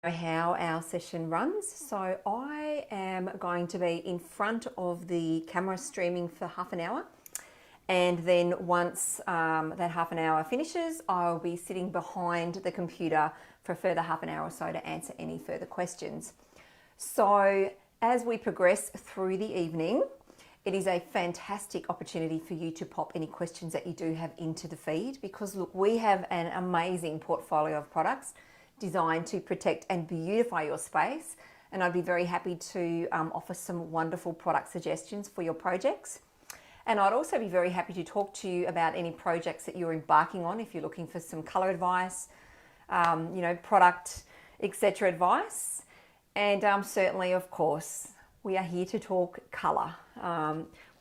How our session runs. So I am going to be in front of the camera streaming for half an hour, and then once that half an hour finishes, I'll be sitting behind the computer for a further half an hour or so to answer any further questions. So as we progress through the evening, it is a fantastic opportunity for you to pop any questions that you do have into the feed, because look, we have an amazing portfolio of products designed to protect and beautify your space, and I'd be very happy to offer some wonderful product suggestions for your projects. And I'd also be very happy to talk to you about any projects that you're embarking on if you're looking for some colour advice, product, etc. advice. And certainly, of course, we are here to talk colour.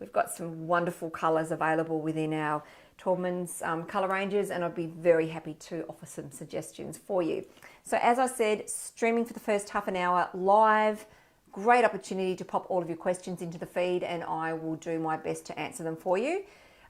We've got some wonderful colours available within our Taubmans colour ranges, and I'd be very happy to offer some suggestions for you. So as I said, streaming for the first half an hour live, great opportunity to pop all of your questions into the feed, and I will do my best to answer them for you.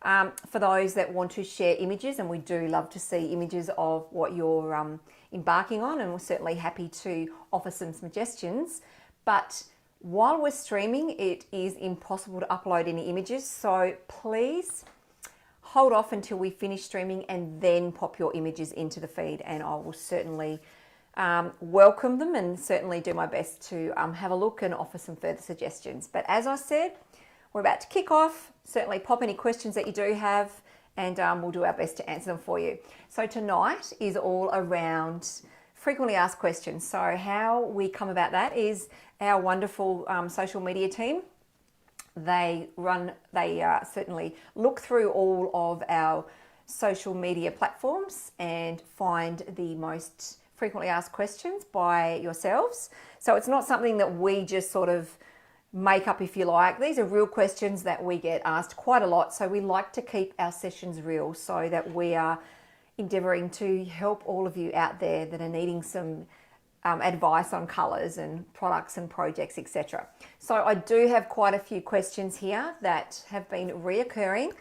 For those that want to share images, and we do love to see images of what you're embarking on, and we're certainly happy to offer some suggestions. But while we're streaming, it is impossible to upload any images, so please hold off until we finish streaming and then pop your images into the feed, and I will certainly welcome them and certainly do my best to have a look and offer some further suggestions. But as I said, we're about to kick off. Certainly pop any questions that you do have, and we'll do our best to answer them for you. So tonight is all around frequently asked questions. So how we come about that is our wonderful social media team. They certainly look through all of our social media platforms and find the most frequently asked questions by yourselves. So it's not something that we just sort of make up, if you like. These are real questions that we get asked quite a lot. So we like to keep our sessions real, so that we are endeavouring to help all of you out there that are needing some advice on colours and products and projects, etc. So I do have quite a few questions here that have been reoccurring,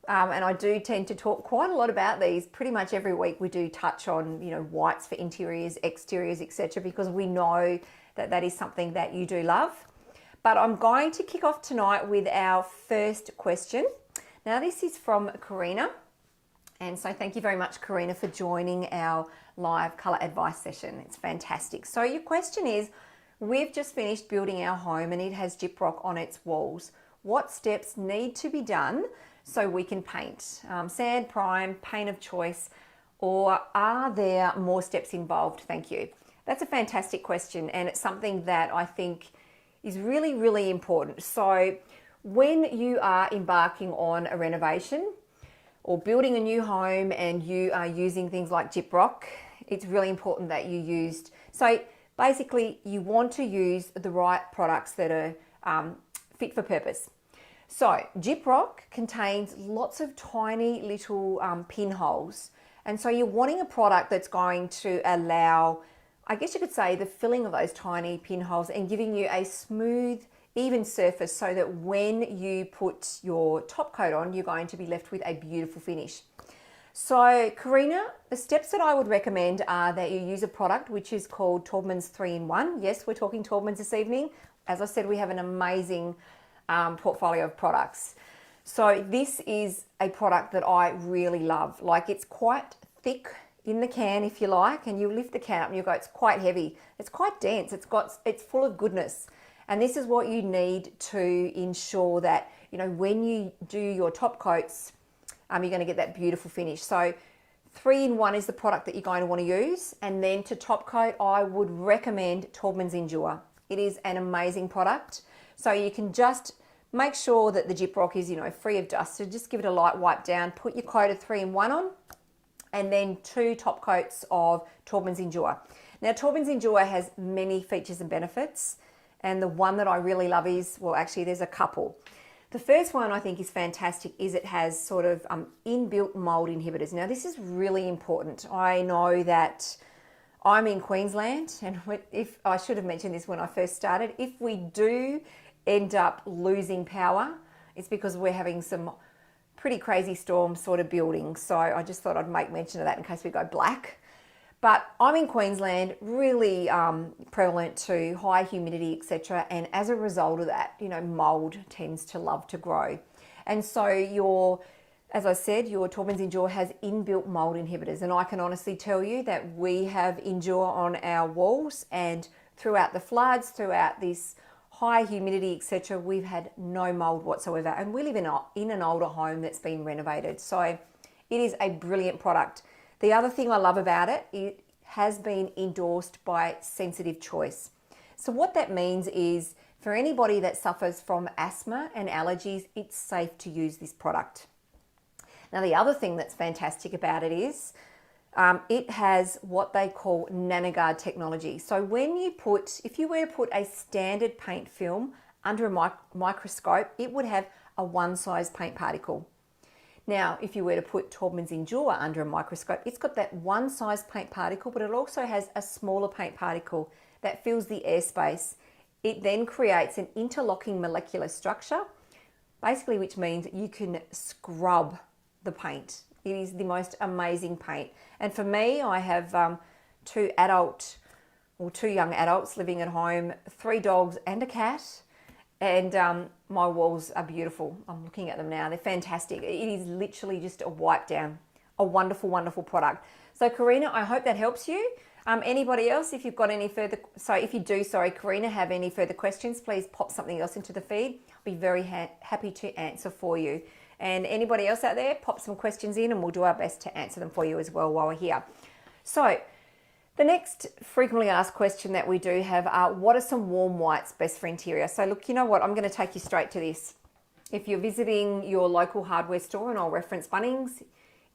and I do tend to talk quite a lot about these. Pretty much every week we do touch on, whites for interiors, exteriors, etc., because we know that that is something that you do love. But I'm going to kick off tonight with our first question. Now this is from Karina. And so thank you very much, Karina, for joining our live colour advice session. It's fantastic. So your question is, we've just finished building our home and it has gyprock on its walls. What steps need to be done so we can paint? Sand, prime, paint of choice, or are there more steps involved? Thank you. That's a fantastic question, and it's something that I think is really, really important. So when you are embarking on a renovation, or building a new home and you are using things like gyprock, it's really important that you used, so basically you want to use the right products that are fit for purpose. So gyprock contains lots of tiny little pinholes, and so you're wanting a product that's going to allow, I guess you could say, the filling of those tiny pinholes and giving you a smooth, even surface, so that when you put your top coat on, you're going to be left with a beautiful finish. So Karina, the steps that I would recommend are that you use a product which is called Taubmans 3-in-1. Yes, we're talking Taubmans this evening. As I said, we have an amazing portfolio of products. So this is a product that I really love. Like, it's quite thick in the can, if you like, and you lift the can up and you go, it's quite heavy. It's quite dense. It's full of goodness. And this is what you need to ensure that, when you do your top coats, you're going to get that beautiful finish. So 3-in-1 is the product that you're going to want to use. And then to top coat, I would recommend Taubmans Endure. It is an amazing product. So you can just make sure that the gyprock is, free of dust. So just give it a light wipe down, put your coat of 3-in-1 on, and then 2 top coats of Taubmans Endure. Now, Taubmans Endure has many features and benefits. And the one that I really love is, well, actually there's a couple. The first one I think is fantastic is it has sort of inbuilt mold inhibitors. Now this is really important. I know that I'm in Queensland, and if I should have mentioned this when I first started, if we do end up losing power, it's because we're having some pretty crazy storms sort of building. So I just thought I'd make mention of that in case we go black. But I'm in Queensland, really prevalent to high humidity, etc. And as a result of that, mold tends to love to grow. And so as I said, your Taubmans Endure has inbuilt mold inhibitors. And I can honestly tell you that we have Endure on our walls, and throughout the floods, throughout this high humidity, etc., we've had no mold whatsoever. And we live in an older home that's been renovated. So it is a brilliant product. The other thing I love about it, it has been endorsed by Sensitive Choice. So what that means is for anybody that suffers from asthma and allergies, it's safe to use this product. Now, the other thing that's fantastic about it is it has what they call NanoGuard technology. So if you were to put a standard paint film under a microscope, it would have a one-size paint particle. Now, if you were to put Taubmans Endure under a microscope, it's got that one size paint particle, but it also has a smaller paint particle that fills the airspace. It then creates an interlocking molecular structure, basically, which means you can scrub the paint. It is the most amazing paint. And for me, I have two young adults living at home, 3 dogs and a cat. And my walls are beautiful. I'm looking at them now. They're fantastic. It is literally just a wipe down. A wonderful, wonderful product. So Karina, I hope that helps you. Anybody else, if you've got any further, Karina, have any further questions, please pop something else into the feed. I'll be very happy to answer for you. And anybody else out there, pop some questions in and we'll do our best to answer them for you as well while we're here. So the next frequently asked question that we do have are, what are some warm whites best for interior? So look, you know what? I'm going to take you straight to this. If you're visiting your local hardware store, and I'll reference Bunnings,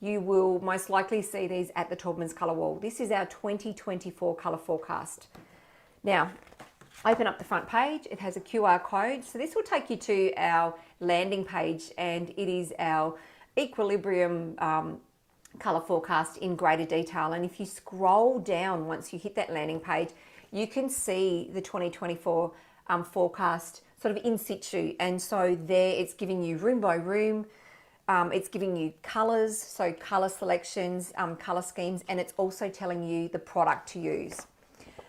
you will most likely see these at the Taubmans colour wall. This is our 2024 colour forecast. Now, open up the front page. It has a QR code. So this will take you to our landing page, and it is our Equilibrium colour forecast in greater detail. And if you scroll down, once you hit that landing page, you can see the 2024 forecast sort of in situ. And so there it's giving you room by room, it's giving you colours, so colour selections, colour schemes, and it's also telling you the product to use.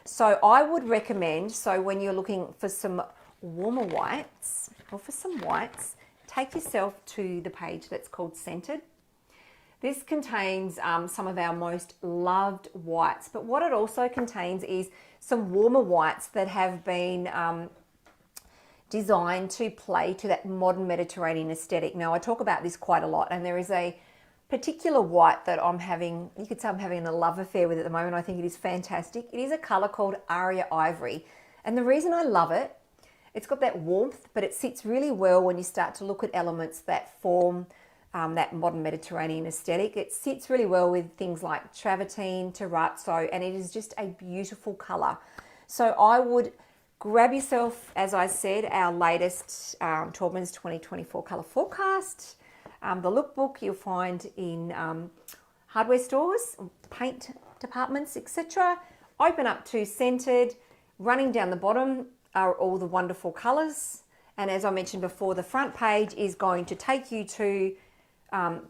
So I would recommend, so when you're looking for some warmer whites or for some whites, take yourself to the page that's called Scented. This contains some of our most loved whites, but what it also contains is some warmer whites that have been designed to play to that modern Mediterranean aesthetic. Now, I talk about this quite a lot, and there is a particular white that you could say I'm having a love affair with at the moment. I think it is fantastic. It is a colour called Aria Ivory, and the reason I love it, it's got that warmth, but it sits really well when you start to look at elements that form that modern Mediterranean aesthetic. It sits really well with things like travertine, terrazzo, and it is just a beautiful colour. So I would grab yourself, as I said, our latest Taubmans 2024 colour forecast. The lookbook you'll find in hardware stores, paint departments, etc. Open up to Scented. Running down the bottom are all the wonderful colours. And as I mentioned before, the front page is going to take you to a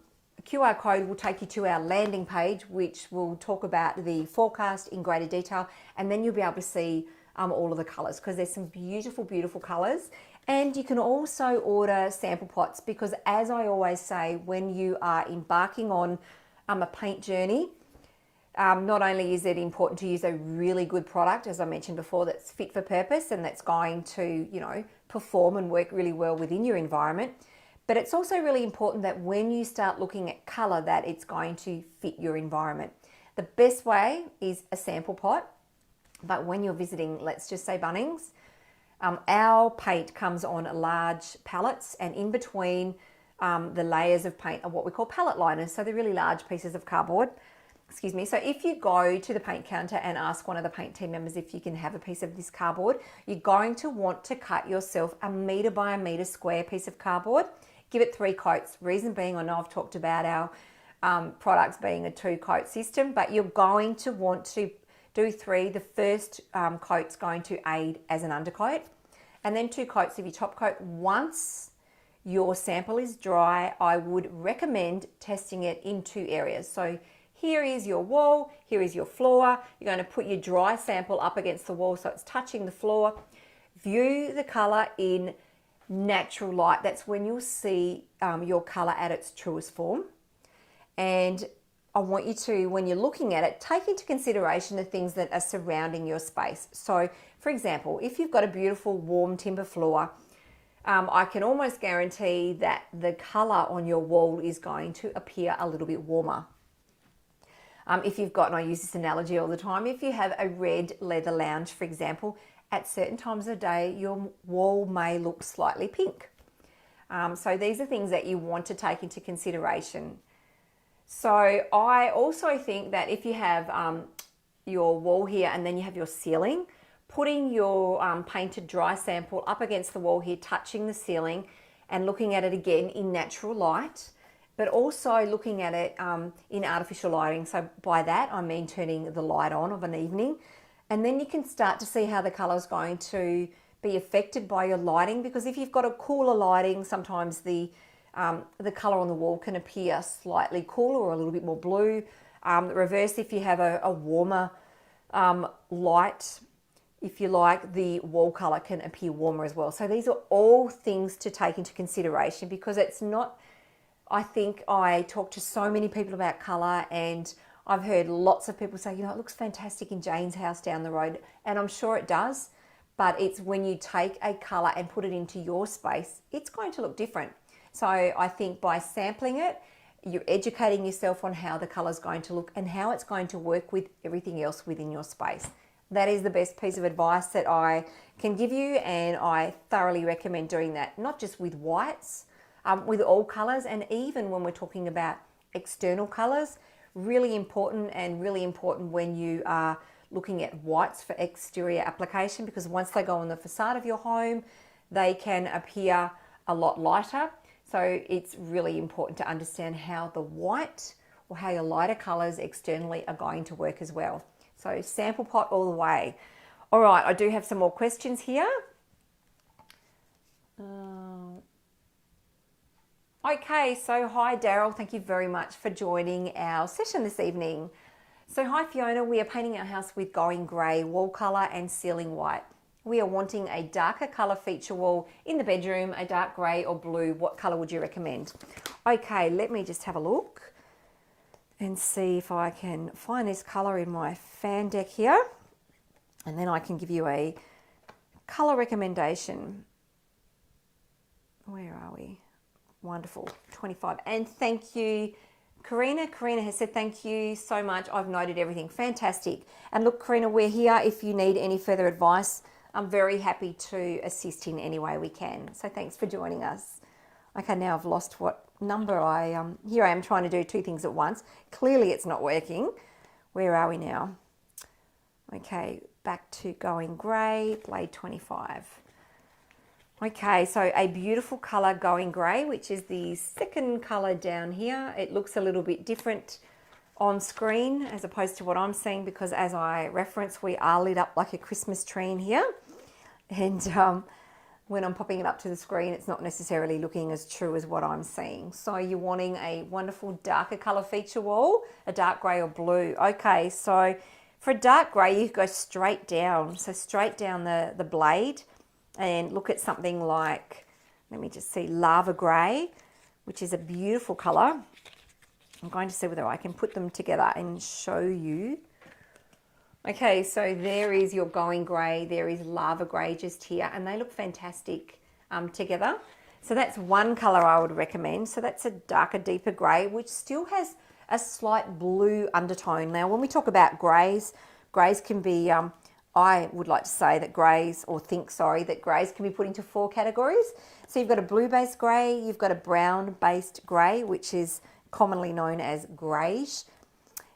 QR code will take you to our landing page, which will talk about the forecast in greater detail, and then you'll be able to see all of the colours, because there's some beautiful, beautiful colours. And you can also order sample pots, because as I always say, when you are embarking on a paint journey, not only is it important to use a really good product, as I mentioned before, that's fit for purpose and that's going to, perform and work really well within your environment, but it's also really important that when you start looking at colour, that it's going to fit your environment. The best way is a sample pot, but when you're visiting, let's just say Bunnings, our paint comes on large pallets, and in between the layers of paint are what we call pallet liners. So they're really large pieces of cardboard. Excuse me. So if you go to the paint counter and ask one of the paint team members if you can have a piece of this cardboard, you're going to want to cut yourself a metre by a metre square piece of cardboard. Give it 3 coats. Reason being, I know I've talked about our products being a 2-coat system, but you're going to want to do 3. The first coat's going to aid as an undercoat, and then 2 coats of your top coat. Once your sample is dry, I would recommend testing it in 2 areas. So here is your wall, here is your floor. You're going to put your dry sample up against the wall so it's touching the floor. View the colour in natural light. That's when you'll see your colour at its truest form. And I want you to, when you're looking at it, take into consideration the things that are surrounding your space. So, for example, if you've got a beautiful warm timber floor, I can almost guarantee that the colour on your wall is going to appear a little bit warmer. If you've got, and I use this analogy all the time, if you have a red leather lounge, for example, at certain times of day, your wall may look slightly pink. So these are things that you want to take into consideration. So I also think that if you have your wall here and then you have your ceiling, putting your painted dry sample up against the wall here, touching the ceiling and looking at it again in natural light, but also looking at it in artificial lighting. So by that, I mean turning the light on of an evening. And then you can start to see how the colour is going to be affected by your lighting, because if you've got a cooler lighting, sometimes the colour on the wall can appear slightly cooler or a little bit more blue. The reverse, if you have a warmer light, if you like, the wall colour can appear warmer as well. So these are all things to take into consideration, because it's not, I think I talk to so many people about colour, and I've heard lots of people say, you know, it looks fantastic in Jane's house down the road, and I'm sure it does, but it's when you take a colour and put it into your space, it's going to look different. So I think by sampling it, you're educating yourself on how the colour is going to look and how it's going to work with everything else within your space. That is the best piece of advice that I can give you, and I thoroughly recommend doing that, not just with whites, with all colours, and even when we're talking about external colours, really important, and really important when you are looking at whites for exterior application, because once they go on the facade of your home, they can appear a lot lighter. So it's really important to understand how the white or how your lighter colours externally are going to work as well. So sample pot all the way. All right, I do have some more questions here. Okay, so hi Daryl, thank you very much for joining our session this evening. So hi Fiona, we are painting our house with going grey, wall colour and ceiling white. We are wanting a darker colour feature wall in the bedroom, a dark grey or blue. What colour would you recommend? Okay, let me just have a look and see if I can find this colour in my fan deck here, and then I can give you a colour recommendation. Where are we? Wonderful, 25. And thank you, Karina. Karina has said thank you so much. I've noted everything. Fantastic. And look, Karina, we're here if you need any further advice. I'm very happy to assist in any way we can. So thanks for joining us. Okay, now I've lost what number here I am trying to do two things at once. Clearly it's not working. Where are we now? Okay, back to going grey, blade 25. Okay, so a beautiful colour going grey, which is the second colour down here. It looks a little bit different on screen as opposed to what I'm seeing, because as I reference, we are lit up like a Christmas tree in here. And when I'm popping it up to the screen, it's not necessarily looking as true as what I'm seeing. So you're wanting a wonderful darker colour feature wall, a dark grey or blue. Okay, so for a dark grey, you go straight down. So straight down the blade, and look at something like, let me just see, lava grey, which is a beautiful colour. I'm going to see whether I can put them together and show you. Okay, so there is your going grey, there is lava grey just here, and they look fantastic together. So that's one colour I would recommend. So that's a darker, deeper grey, which still has a slight blue undertone. Now, when we talk about greys, greys can be, I would like to say that greys, or think, sorry, that greys can be put into four categories. So you've got a blue-based grey, you've got a brown-based grey, which is commonly known as greige.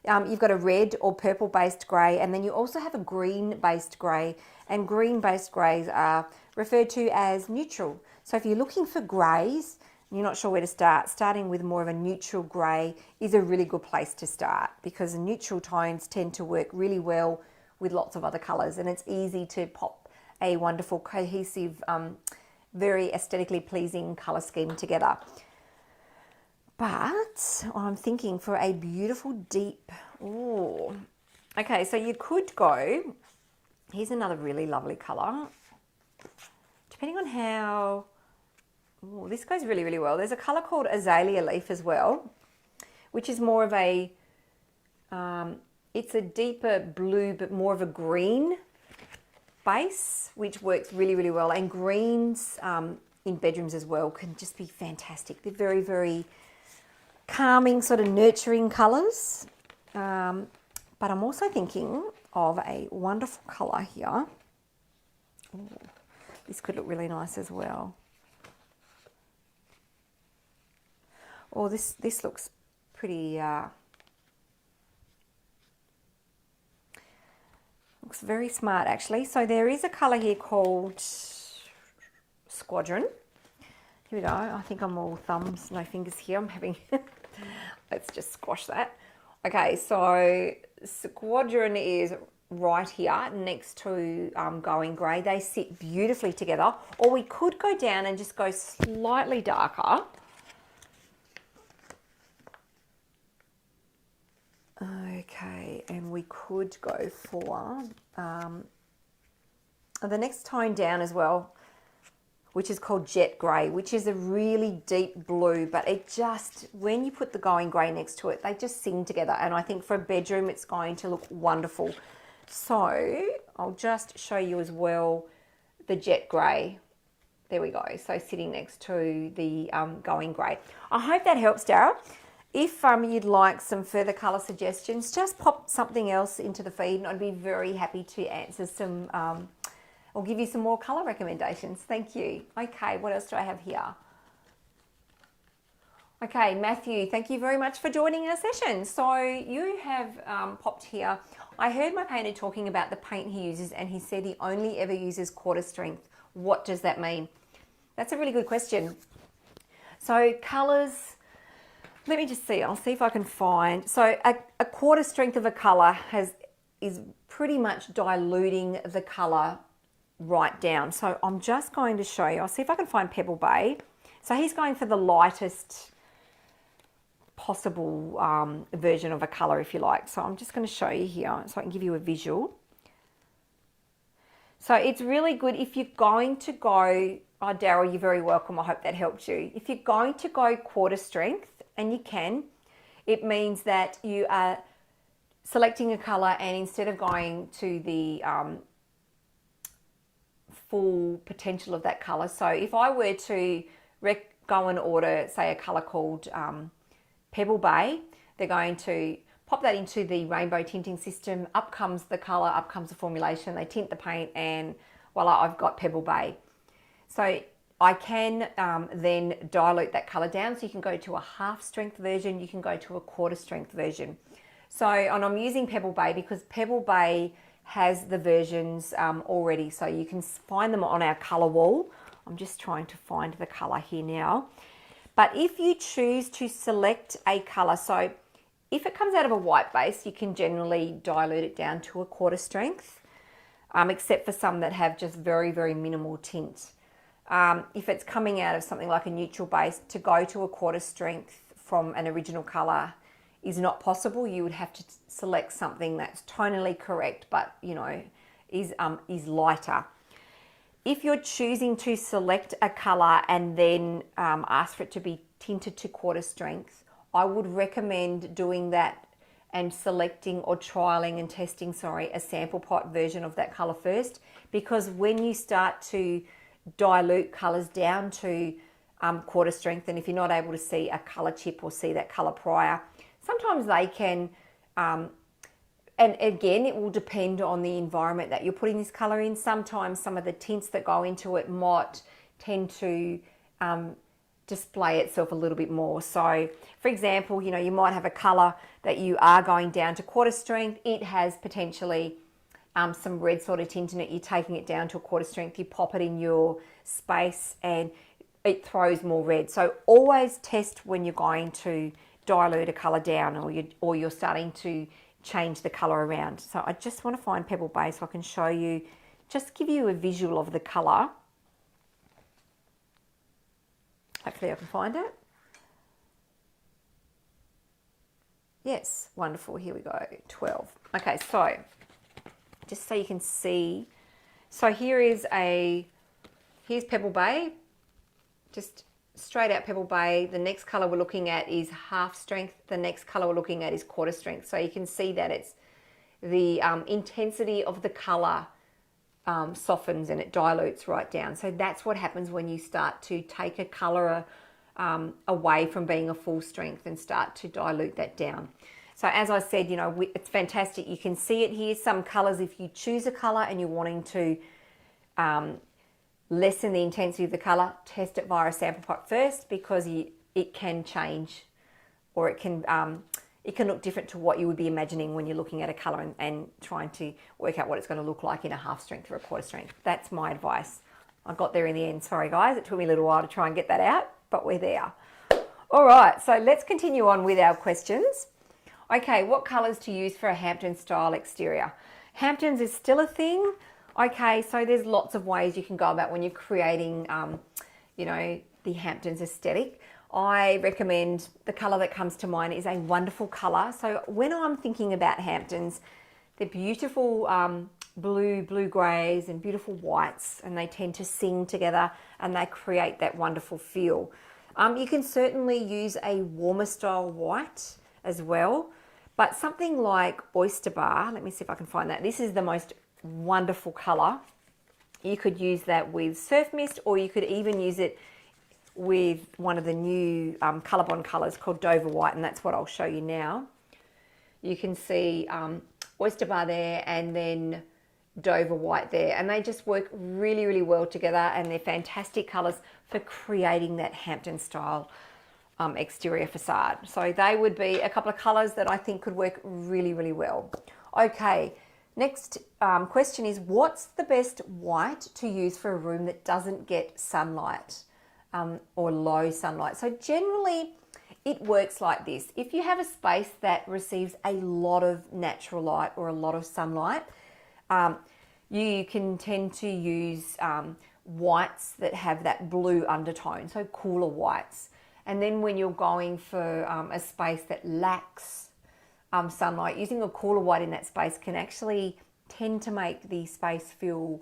You've got a red or purple-based grey, and then you also have a green-based grey, and green-based greys are referred to as neutral. So if you're looking for greys, you're not sure where to start, starting with more of a neutral grey is a really good place to start, because neutral tones tend to work really well with lots of other colours, and it's easy to pop a wonderful, cohesive, very aesthetically pleasing colour scheme together. But I'm thinking for a beautiful deep, oh, okay, so you could go, here's another really lovely colour. Depending on how, oh, this goes really, really well. There's a colour called Azalea Leaf as well, which is more of a, it's a deeper blue, but more of a green base, which works really, really well. And greens in bedrooms as well can just be fantastic. They're very, very calming, sort of nurturing colours. But I'm also thinking of a wonderful colour here. Ooh, this could look really nice as well. Oh, this looks pretty, looks very smart actually. So there is a colour here called Squadron. Here we go. I think I'm all thumbs, no fingers here. I'm having, let's just squash that. Okay, so Squadron is right here next to Going Grey. They sit beautifully together. Or we could go down and just go slightly darker. Okay, and we could go for the next tone down as well, which is called Jet Grey, which is a really deep blue, but it just, when you put the Going Grey next to it, they just sing together. And I think for a bedroom, it's going to look wonderful. So I'll just show you as well the Jet Grey. There we go. So sitting next to the Going Grey. I hope that helps, Dara. If you'd like some further colour suggestions, just pop something else into the feed and I'd be very happy to answer some, or give you some more colour recommendations. Thank you. Okay, what else do I have here? Okay, Matthew, thank you very much for joining our session. So you have popped here. I heard my painter talking about the paint he uses and he said he only ever uses quarter strength. What does that mean? That's a really good question. So colours, let me just see, I'll see if I can find. So a quarter strength of a colour is pretty much diluting the colour right down. So I'm just going to show you, I'll see if I can find Pebble Bay. So he's going for the lightest possible version of a colour, if you like. So I'm just going to show you here so I can give you a visual. So it's really good if you're going to go, oh Daryl, you're very welcome, I hope that helped you. If you're going to go quarter strength, and you can, it means that you are selecting a colour and instead of going to the full potential of that colour. So if I were to go and order, say, a colour called Pebble Bay, they're going to pop that into the rainbow tinting system, up comes the colour, up comes the formulation, they tint the paint and voila, I've got Pebble Bay. So I can then dilute that colour down, so you can go to a half strength version, you can go to a quarter strength version. So, and I'm using Pebble Bay because Pebble Bay has the versions already, so you can find them on our colour wall. I'm just trying to find the colour here now. But if you choose to select a colour, so if it comes out of a white base, you can generally dilute it down to a quarter strength, except for some that have just very, very minimal tint. If it's coming out of something like a neutral base, to go to a quarter strength from an original colour is not possible. You would have to select something that's tonally correct, but you know, is lighter. If you're choosing to select a colour and then ask for it to be tinted to quarter strength, I would recommend doing that and selecting or trialing and testing, a sample pot version of that colour first, because when you start to dilute colours down to quarter strength, and if you're not able to see a colour chip or see that colour prior, sometimes they can, and again, it will depend on the environment that you're putting this colour in. Sometimes some of the tints that go into it might tend to display itself a little bit more. So for example, you know, you might have a colour that you are going down to quarter strength. It has potentially some red sort of tint in it. You're taking it down to a quarter strength, you pop it in your space and it throws more red. So always test when you're going to dilute a colour down or you're starting to change the colour around. So I just want to find Pebble Bay so I can show you, just give you a visual of the colour. Hopefully I can find it. Yes, wonderful. Here we go, 12. Okay, so just so you can see, so here's Pebble Bay, just straight out Pebble Bay. The next color we're looking at is half strength. The next color we're looking at is quarter strength. So you can see that it's the intensity of the color softens and it dilutes right down. So that's what happens when you start to take a color away from being a full strength and start to dilute that down. So as I said, it's fantastic. You can see it here. Some colors, if you choose a color and you're wanting to lessen the intensity of the color, test it via a sample pot first, because it can change, or it can look different to what you would be imagining when you're looking at a color and trying to work out what it's going to look like in a half strength or a quarter strength. That's my advice. I got there in the end. Sorry guys, it took me a little while to try and get that out, but we're there. All right, so let's continue on with our questions. Okay, what colors to use for a Hampton style exterior? Hamptons is still a thing. Okay, so there's lots of ways you can go about when you're creating, the Hamptons aesthetic. I recommend, the color that comes to mind is a wonderful color. So when I'm thinking about Hamptons, they're beautiful blue grays and beautiful whites, and they tend to sing together and they create that wonderful feel. You can certainly use a warmer style white as well, but something like Oyster Bar, let me see if I can find that. This is the most wonderful color. You could use that with Surf Mist, or you could even use it with one of the new ColourBond colors called Dover White, and that's what I'll show you now. You can see Oyster Bar there and then Dover White there, and they just work really, really well together, and they're fantastic colors for creating that Hampton style exterior facade. So they would be a couple of colors that I think could work really, really well. Okay, next question is, what's the best white to use for a room that doesn't get sunlight or low sunlight? So generally it works like this. If you have a space that receives a lot of natural light or a lot of sunlight, you can tend to use whites that have that blue undertone, so cooler whites. And then when you're going for a space that lacks sunlight, using a cooler white in that space can actually tend to make the space feel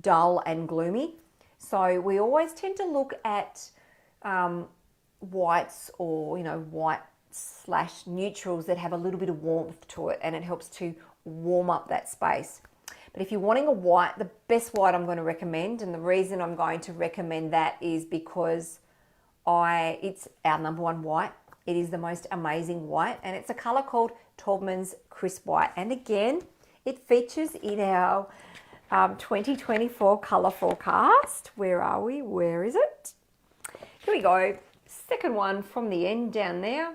dull and gloomy. So we always tend to look at whites, or white / neutrals that have a little bit of warmth to it, and it helps to warm up that space. But if you're wanting a white, the best white I'm going to recommend, and the reason I'm going to recommend that is because it's our number one white. It is the most amazing white, and it's a color called Taubmans Crisp White. And again, it features in our 2024 color forecast. Where are we? Where is it? Here we go. Second one from the end down there.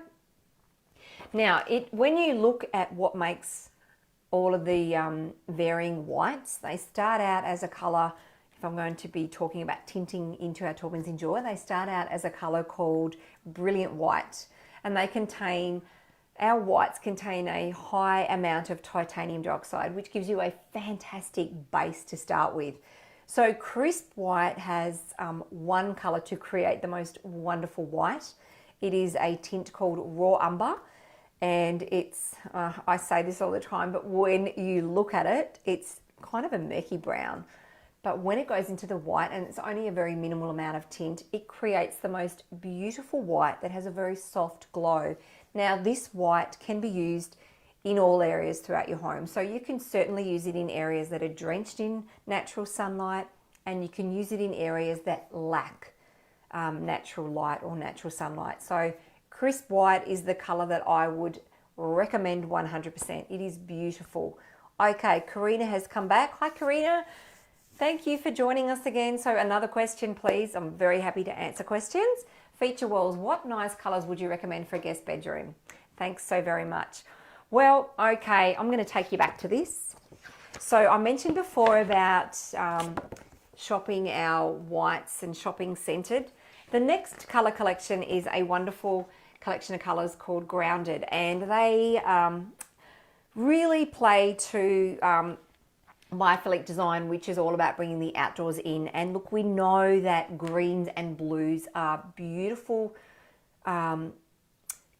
Now, when you look at what makes all of the varying whites, they start out as a color. If I'm going to be talking about tinting into our Taubmans Endure, they start out as a color called Brilliant White, and our whites contain a high amount of titanium dioxide, which gives you a fantastic base to start with. So Crisp White has one color to create the most wonderful white. It is a tint called Raw Umber, and it's, I say this all the time, but when you look at it, it's kind of a murky brown. But when it goes into the white, and it's only a very minimal amount of tint, it creates the most beautiful white that has a very soft glow. Now, this white can be used in all areas throughout your home. So you can certainly use it in areas that are drenched in natural sunlight, and you can use it in areas that lack natural light or natural sunlight. So Crisp White is the color that I would recommend 100%. It is beautiful. Okay, Karina has come back. Hi, Karina. Thank you for joining us again. So another question, please. I'm very happy to answer questions. Feature walls. What nice colors would you recommend for a guest bedroom? Thanks so very much. Well, okay, I'm going to take you back to this. So I mentioned before about shopping our whites and shopping scented. The next color collection is a wonderful collection of colors called Grounded, and they really play to biophilic design, which is all about bringing the outdoors in. And look, we know that greens and blues are beautiful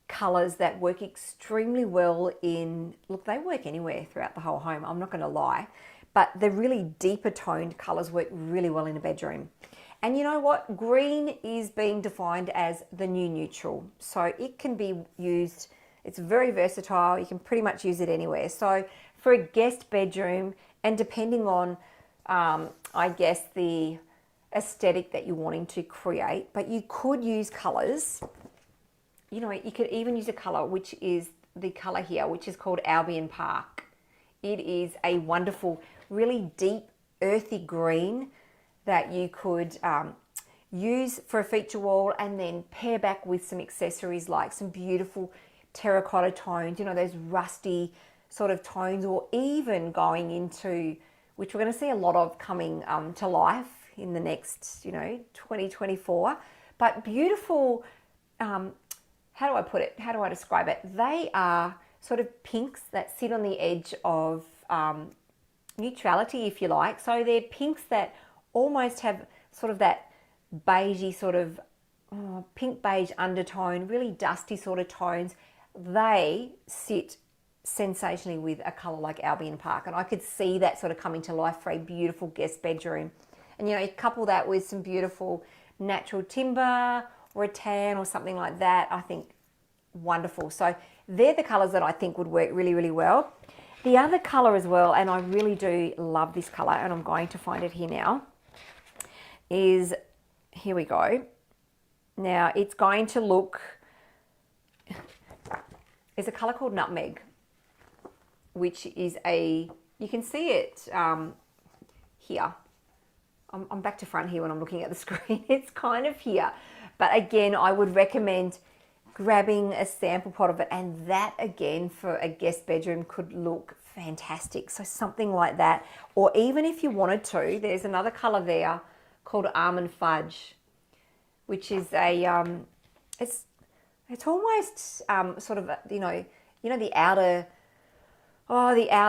colours that work extremely well in, look, they work anywhere throughout the whole home, I'm not going to lie, but the really deeper toned colours work really well in a bedroom. And you know what? Green is being defined as the new neutral. So it can be used, it's very versatile. You can pretty much use it anywhere. So for a guest bedroom, and depending on, I guess, the aesthetic that you're wanting to create, but you could use colours. You know, you could even use a colour, which is the colour here, which is called Albion Park. It is a wonderful, really deep, earthy green that you could use for a feature wall and then pair back with some accessories like some beautiful terracotta tones, you know, those rusty sort of tones, or even going into, which we're going to see a lot of coming to life in the next, 2024, but beautiful, how do I put it? How do I describe it? They are sort of pinks that sit on the edge of neutrality, if you like. So they're pinks that almost have sort of that beigey sort of pink beige undertone, really dusty sort of tones. They sit sensationally with a colour like Albion Park, and I could see that sort of coming to life for a beautiful guest bedroom. And you couple that with some beautiful natural timber or a tan or something like that, I think wonderful. So they're the colours that I think would work really, really well. The other colour as well, and I really do love this colour, and I'm going to find it here now, is, here we go. Now it's going to look, there's a colour called Nutmeg, which is you can see it here. I'm back to front here when I'm looking at the screen. It's kind of here. But again, I would recommend grabbing a sample pot of it, and that again for a guest bedroom could look fantastic. So something like that, or even if you wanted to, there's another colour there called Almond Fudge, which is a it's almost sort of the outer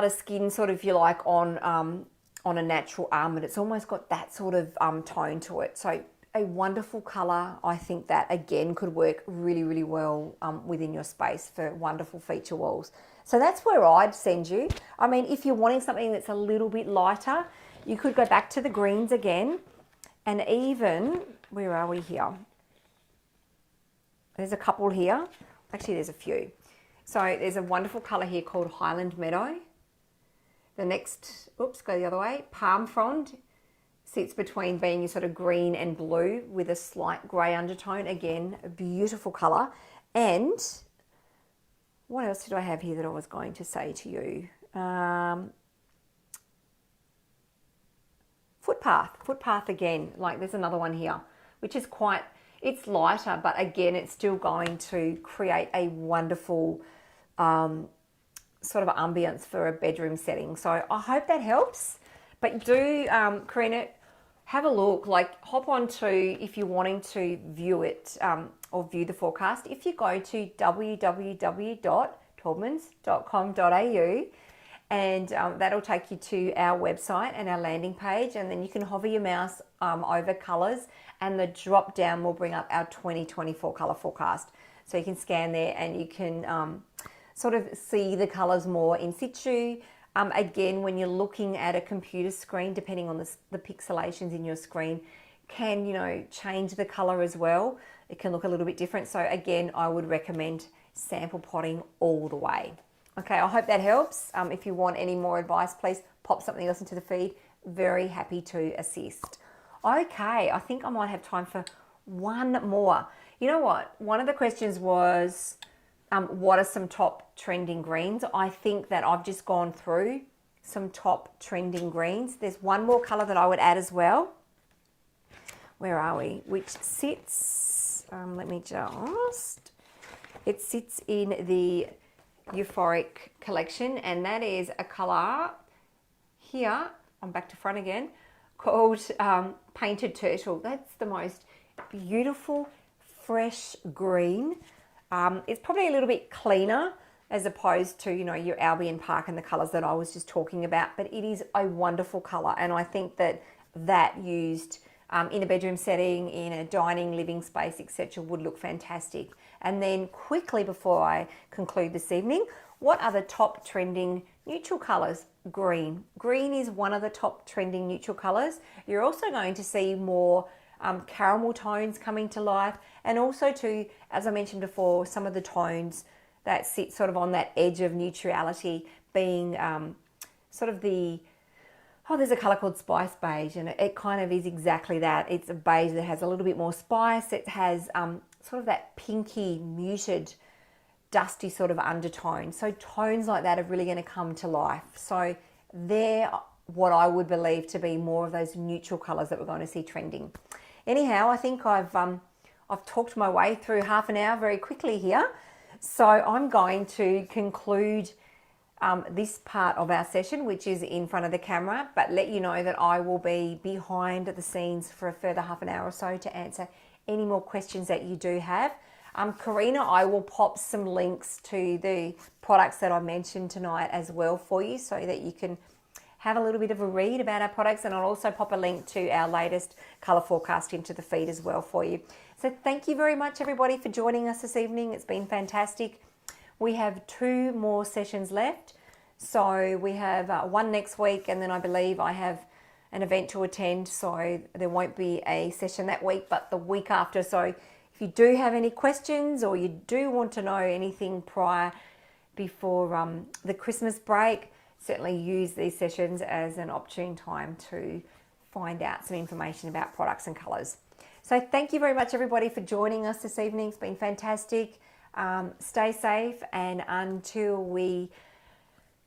skin sort of, if you like, on a natural almond. It's almost got that sort of tone to it. So a wonderful colour. I think that again could work really, really well within your space for wonderful feature walls. So that's where I'd send you. I mean, if you're wanting something that's a little bit lighter, you could go back to the greens again, and even, where are we here? There's a couple here. Actually, there's a few. So there's a wonderful colour here called Highland Meadow. The next, oops, go the other way, Palm Frond sits between being a sort of green and blue with a slight grey undertone. Again, a beautiful colour. And what else did I have here that I was going to say to you? Footpath again, like there's another one here, which is quite, it's lighter, but again, it's still going to create a wonderful sort of ambience for a bedroom setting. So I hope that helps. But do, Karina, have a look, like hop on to, if you're wanting to view it or view the forecast, if you go to www.taubmans.com.au, and that'll take you to our website and our landing page, and then you can hover your mouse over colours, and the drop down will bring up our 2024 colour forecast. So you can scan there and you can sort of see the colours more in situ. Again, when you're looking at a computer screen, depending on the pixelations in your screen, can, change the colour as well. It can look a little bit different. So again, I would recommend sample potting all the way. Okay, I hope that helps. If you want any more advice, please pop something else into the feed. Very happy to assist. Okay, I think I might have time for one more. You know what? One of the questions was, what are some top trending greens? I think that I've just gone through some top trending greens. There's one more colour that I would add as well. Where are we? Which sits, it sits in the Euphoric collection, and that is a colour here, I'm back to front again, called Painted Turtle. That's the most beautiful, fresh green. It's probably a little bit cleaner as opposed to, your Albion Park and the colours that I was just talking about, but it is a wonderful colour, and I think that used in a bedroom setting, in a dining, living space, etc. would look fantastic. And then quickly before I conclude this evening, what are the top trending neutral colours? Green. Green is one of the top trending neutral colours. You're also going to see more caramel tones coming to life, and also too, as I mentioned before, some of the tones that sit sort of on that edge of neutrality being sort of there's a colour called Spice Beige, and it kind of is exactly that. It's a beige that has a little bit more spice. It has sort of that pinky, muted, dusty sort of undertone. So tones like that are really going to come to life. So they're what I would believe to be more of those neutral colours that we're going to see trending. Anyhow, I think I've talked my way through half an hour very quickly here. So I'm going to conclude this part of our session, which is in front of the camera, but let you know that I will be behind the scenes for a further half an hour or so to answer any more questions that you do have. Karina, I will pop some links to the products that I mentioned tonight as well for you, so that you can have a little bit of a read about our products, and I'll also pop a link to our latest colour forecast into the feed as well for you. So thank you very much everybody for joining us this evening. It's been fantastic. We have 2 more sessions left. So we have one next week, and then I believe I have an event to attend, so there won't be a session that week, but the week after. So if you do have any questions, or you do want to know anything prior before the Christmas break, certainly use these sessions as an opportune time to find out some information about products and colours. So thank you very much everybody for joining us this evening. It's been fantastic. Stay safe, and until we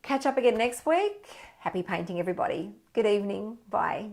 catch up again next week, happy painting everybody. Good evening. Bye.